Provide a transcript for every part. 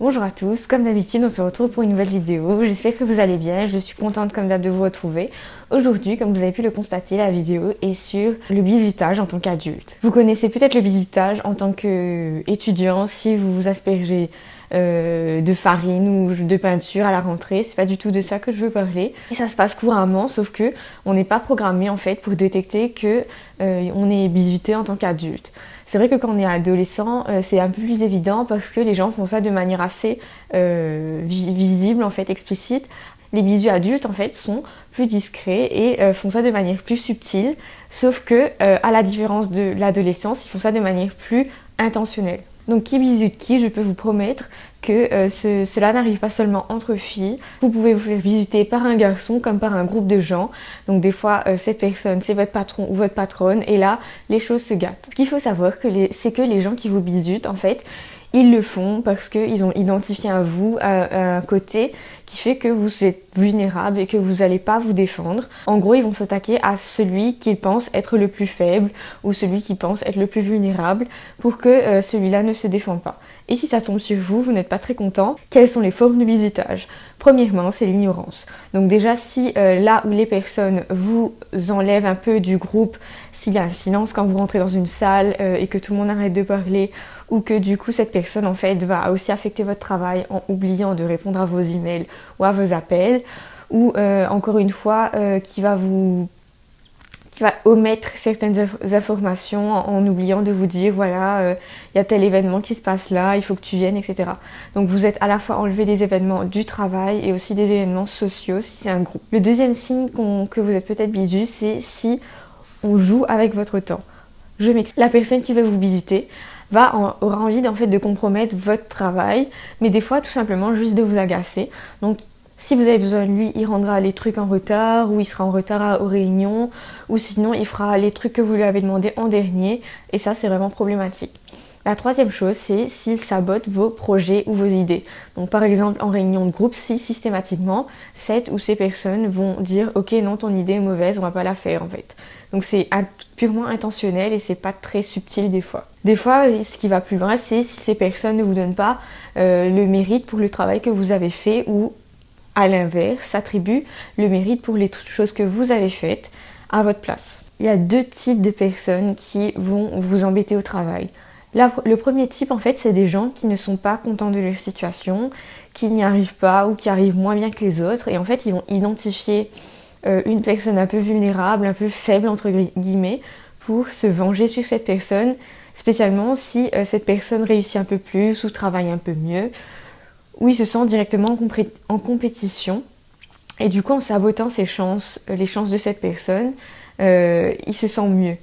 Bonjour à tous, comme d'habitude on se retrouve pour une nouvelle vidéo, j'espère que vous allez bien, je suis contente comme d'hab de vous retrouver. Aujourd'hui, comme vous avez pu le constater, la vidéo est sur le bizutage en tant qu'adulte. Vous connaissez peut-être le bizutage en tant qu'étudiant si vous vous aspergez de farine ou de peinture à la rentrée, c'est pas du tout de ça que je veux parler. Et ça se passe couramment, sauf que on n'est pas programmé en fait pour détecter que on est bizuté en tant qu'adulte. C'est vrai que quand on est adolescent, c'est un peu plus évident parce que les gens font ça de manière assez visible, en fait, explicite. Les bisous adultes, en fait, sont plus discrets et font ça de manière plus subtile, sauf que, à la différence de l'adolescence, ils font ça de manière plus intentionnelle. Donc qui bisute qui, je peux vous promettre que cela n'arrive pas seulement entre filles. Vous pouvez vous faire bisuter par un garçon comme par un groupe de gens. Donc des fois, cette personne, c'est votre patron ou votre patronne et là, les choses se gâtent. Ce qu'il faut savoir, c'est que les gens qui vous bisutent, en fait, ils le font parce qu'ils ont identifié à vous un côté qui fait que vous êtes vulnérable et que vous n'allez pas vous défendre. En gros, ils vont s'attaquer à celui qu'ils pensent être le plus faible ou celui qui pense être le plus vulnérable pour que celui-là ne se défende pas. Et si ça tombe sur vous, vous n'êtes pas très content, quelles sont les formes de bizutage? Premièrement, c'est l'ignorance. Donc déjà, si là où les personnes vous enlèvent un peu du groupe, s'il y a un silence quand vous rentrez dans une salle et que tout le monde arrête de parler, ou que du coup cette personne en fait va aussi affecter votre travail en oubliant de répondre à vos emails ou à vos appels, ou encore une fois qui va omettre certaines informations en oubliant de vous dire voilà, il y a tel événement qui se passe là, il faut que tu viennes, etc. Donc vous êtes à la fois enlevé des événements du travail et aussi des événements sociaux si c'est un groupe. Le deuxième signe que vous êtes peut-être bisu, c'est si on joue avec votre temps. Je m'explique. La personne qui veut vous bisuter aura envie en fait de compromettre votre travail, mais des fois tout simplement juste de vous agacer. Donc si vous avez besoin de lui, il rendra les trucs en retard, ou il sera en retard aux réunions, ou sinon il fera les trucs que vous lui avez demandé en dernier, et ça c'est vraiment problématique. La troisième chose, c'est s'il sabote vos projets ou vos idées. Donc par exemple en réunion de groupe, si systématiquement cette ou ces personnes vont dire ok non ton idée est mauvaise, on va pas la faire en fait. Donc c'est purement intentionnel et c'est pas très subtil des fois. Des fois, ce qui va plus loin, c'est si ces personnes ne vous donnent pas le mérite pour le travail que vous avez fait ou à l'inverse, s'attribuent le mérite pour les choses que vous avez faites à votre place. Il y a deux types de personnes qui vont vous embêter au travail. Le premier type, en fait, c'est des gens qui ne sont pas contents de leur situation, qui n'y arrivent pas ou qui arrivent moins bien que les autres. Et en fait, ils vont identifier une personne un peu vulnérable, un peu faible, entre guillemets, pour se venger sur cette personne, spécialement si cette personne réussit un peu plus ou travaille un peu mieux, où il se sent directement en compétition. Et du coup, en sabotant les chances de cette personne, il se sent mieux.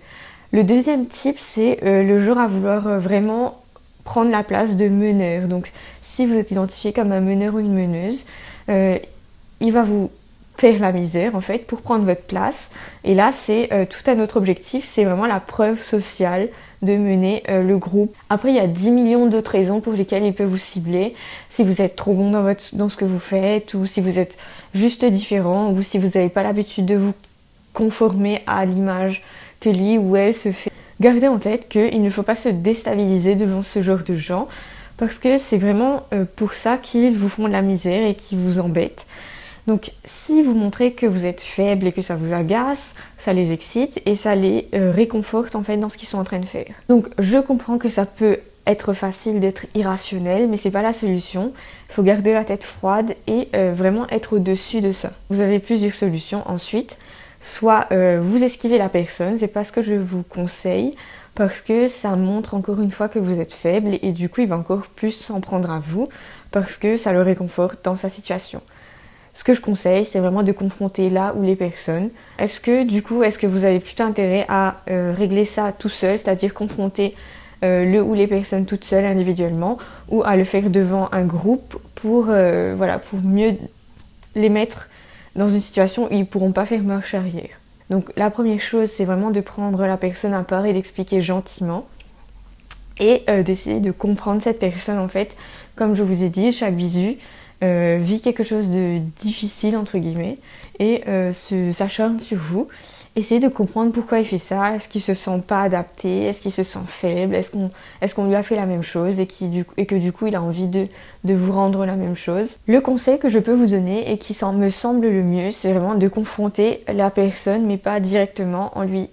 Le deuxième type, c'est le genre à vouloir vraiment prendre la place de meneur. Donc, si vous êtes identifié comme un meneur ou une meneuse, il va vous faire la misère, en fait, pour prendre votre place. Et là, c'est tout un autre objectif, c'est vraiment la preuve sociale de mener le groupe. Après, il y a 10 millions d'autres raisons pour lesquelles il peut vous cibler. Si vous êtes trop bon dans ce que vous faites, ou si vous êtes juste différent, ou si vous n'avez pas l'habitude de vous conformer à l'image que lui ou elle se fait. Gardez en tête qu'il ne faut pas se déstabiliser devant ce genre de gens, parce que c'est vraiment pour ça qu'ils vous font de la misère et qu'ils vous embêtent. Donc si vous montrez que vous êtes faible et que ça vous agace, ça les excite et ça les réconforte en fait dans ce qu'ils sont en train de faire. Donc je comprends que ça peut être facile d'être irrationnel, mais c'est pas la solution. Il faut garder la tête froide et vraiment être au-dessus de ça. Vous avez plusieurs solutions ensuite. Soit vous esquivez la personne, c'est pas ce que je vous conseille, parce que ça montre encore une fois que vous êtes faible et du coup il va encore plus s'en prendre à vous parce que ça le réconforte dans sa situation. Ce que je conseille, c'est vraiment de confronter là où les personnes. Est-ce que vous avez plutôt intérêt à régler ça tout seul, c'est-à-dire confronter le ou les personnes toutes seules individuellement, ou à le faire devant un groupe pour mieux les mettre dans une situation où ils ne pourront pas faire marche arrière. Donc la première chose, c'est vraiment de prendre la personne à part et d'expliquer gentiment et d'essayer de comprendre cette personne en fait. Comme je vous ai dit, chaque bisu vit quelque chose de difficile entre guillemets et s'acharne sur vous. Essayez de comprendre pourquoi il fait ça. Est-ce qu'il se sent pas adapté? Est-ce qu'il se sent faible? Est-ce qu'on lui a fait la même chose et que du coup il a envie de vous rendre la même chose? Le conseil que je peux vous donner et qui me semble le mieux, c'est vraiment de confronter la personne, mais pas directement en lui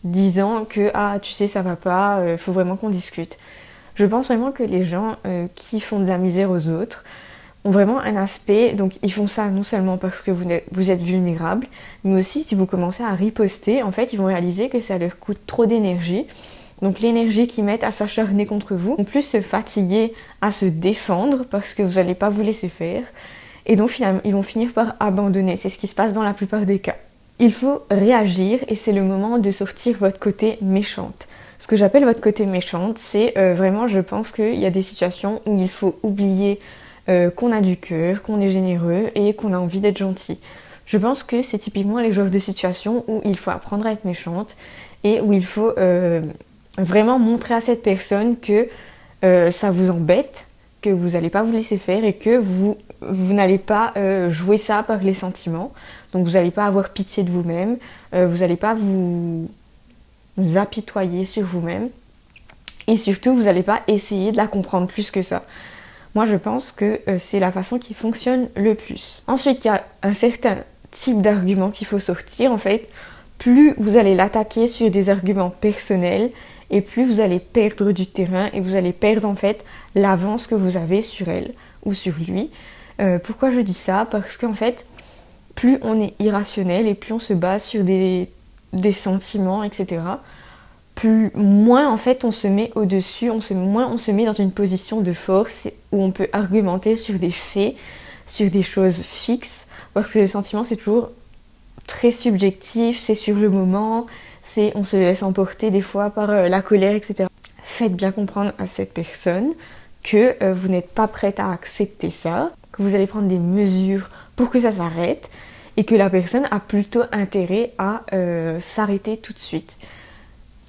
disant que ah tu sais ça va pas, faut vraiment qu'on discute. Je pense vraiment que les gens qui font de la misère aux autres ont vraiment un aspect, donc ils font ça non seulement parce que vous êtes vulnérable, mais aussi si vous commencez à riposter, en fait ils vont réaliser que ça leur coûte trop d'énergie. Donc l'énergie qu'ils mettent à s'acharner contre vous, vont plus se fatiguer à se défendre parce que vous n'allez pas vous laisser faire. Et donc finalement ils vont finir par abandonner, c'est ce qui se passe dans la plupart des cas. Il faut réagir et c'est le moment de sortir votre côté méchante. Ce que j'appelle votre côté méchante, c'est vraiment, je pense qu'il y a des situations où il faut oublier qu'on a du cœur, qu'on est généreux et qu'on a envie d'être gentil. Je pense que c'est typiquement les genres de situations où il faut apprendre à être méchante et où il faut vraiment montrer à cette personne que ça vous embête, que vous n'allez pas vous laisser faire et que vous n'allez pas jouer ça par les sentiments. Donc vous n'allez pas avoir pitié de vous-même, vous n'allez pas vous apitoyer sur vous-même et surtout vous n'allez pas essayer de la comprendre plus que ça. Moi, je pense que c'est la façon qui fonctionne le plus. Ensuite, il y a un certain type d'argument qu'il faut sortir. En fait, plus vous allez l'attaquer sur des arguments personnels et plus vous allez perdre du terrain et vous allez perdre en fait l'avance que vous avez sur elle ou sur lui. Pourquoi je dis ça? Parce qu'en fait, plus on est irrationnel et plus on se base sur des sentiments, etc., moins en fait on se met au-dessus, moins on se met dans une position de force où on peut argumenter sur des faits, sur des choses fixes, parce que le sentiment c'est toujours très subjectif, c'est sur le moment, on se laisse emporter des fois par la colère, etc. Faites bien comprendre à cette personne que vous n'êtes pas prête à accepter ça, que vous allez prendre des mesures pour que ça s'arrête et que la personne a plutôt intérêt à s'arrêter tout de suite.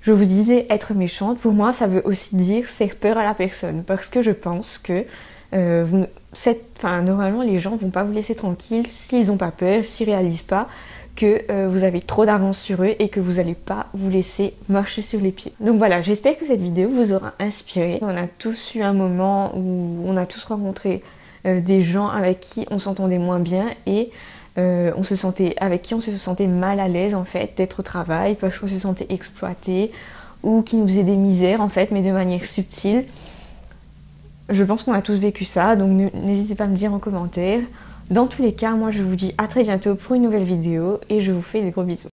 Je vous disais être méchante, pour moi ça veut aussi dire faire peur à la personne parce que je pense que normalement les gens vont pas vous laisser tranquille s'ils n'ont pas peur, s'ils réalisent pas que vous avez trop d'avance sur eux et que vous n'allez pas vous laisser marcher sur les pieds. Donc voilà, j'espère que cette vidéo vous aura inspiré. On a tous eu un moment où on a tous rencontré des gens avec qui on s'entendait moins bien et avec qui on se sentait mal à l'aise en fait d'être au travail parce qu'on se sentait exploité ou qui nous faisait des misères en fait, mais de manière subtile. Je pense qu'on a tous vécu ça, donc n'hésitez pas à me dire en commentaire. Dans tous les cas, moi je vous dis à très bientôt pour une nouvelle vidéo et je vous fais des gros bisous.